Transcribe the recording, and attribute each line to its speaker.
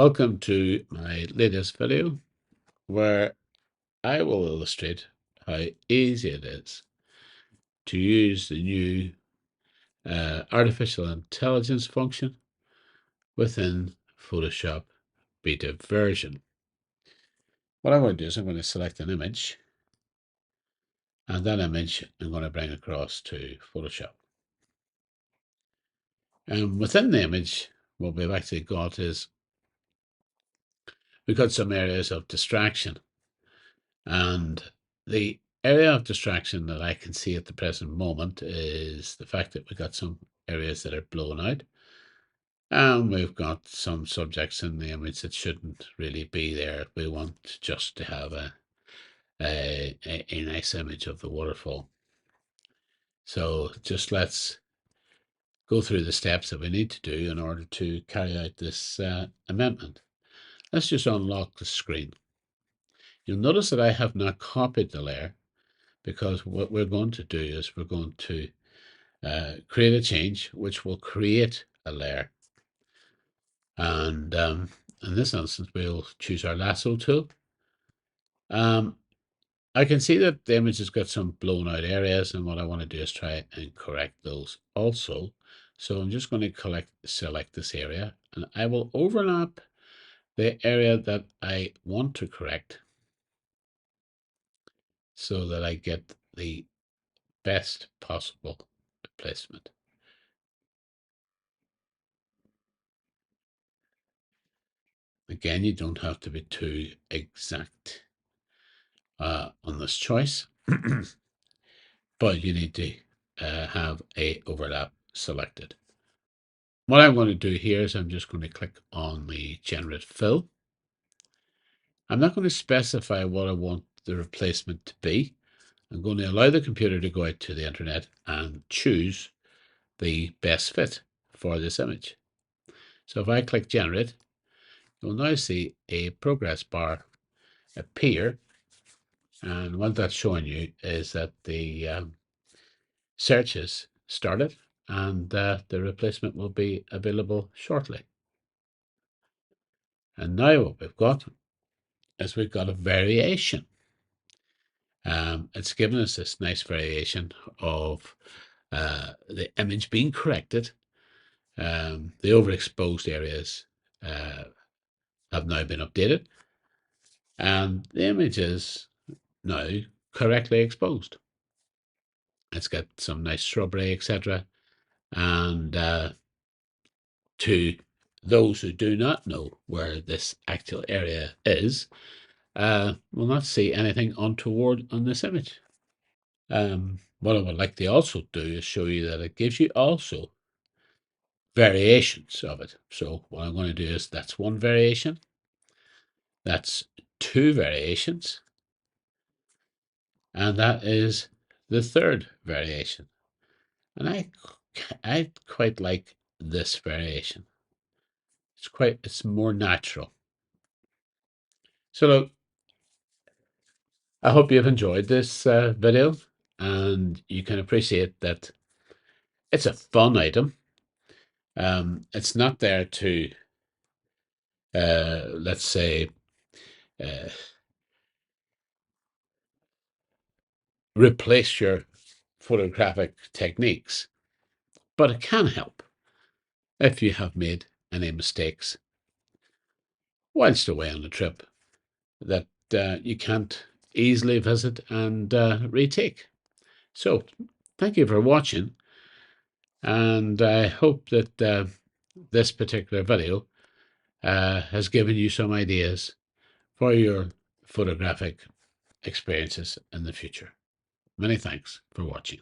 Speaker 1: Welcome to my latest video where I will illustrate how easy it is to use the new artificial intelligence function within Photoshop beta version. What I'm going to do is I'm going to select an image, and that image I'm going to bring across to Photoshop. And within the image, what we've actually got is we've got some areas of distraction. And the area of distraction that I can see at the present moment is the fact that we've got some areas that are blown out, and we've got some subjects in the image that shouldn't really be there. We want just to have a nice image of the waterfall. So just let's go through the steps that we need to do in order to carry out this amendment. Let's just unlock the screen. You'll notice that I have not copied the layer, because what we're going to do is we're going to create a change which will create a layer. And in this instance, we'll choose our lasso tool. I can see that the image has got some blown out areas, and what I want to do is try and correct those also. So I'm just going to select this area, and I will overlap the area that I want to correct so that I get the best possible placement. Again, you don't have to be too exact on this choice, but you need to have a overlap selected. What I'm going to do here is I'm just going to click on the Generate Fill. I'm not going to specify what I want the replacement to be. I'm going to allow the computer to go out to the internet and choose the best fit for this image. So if I click Generate, you'll now see a progress bar appear. And what that's showing you is that the search has started, and the replacement will be available shortly. And now what we've got is we've got a variation. It's given us this nice variation of the image being corrected. The overexposed areas have now been updated, and the image is now correctly exposed. It's got some nice shrubbery, etc. And to those who do not know where this actual area is, will not see anything untoward on this image. What I would like to also do is show you that it gives you also variations of it. So what I'm going to do is that's one variation, that's two variations, and that is the third variation. And I quite like this variation. It's more natural. So look, I hope you've enjoyed this video, and you can appreciate that it's a fun item. It's not there to, let's say, uh, replace your photographic techniques, but it can help if you have made any mistakes whilst away on a trip that you can't easily visit and retake. So, thank you for watching, and I hope that this particular video has given you some ideas for your photographic experiences in the future. Many thanks for watching.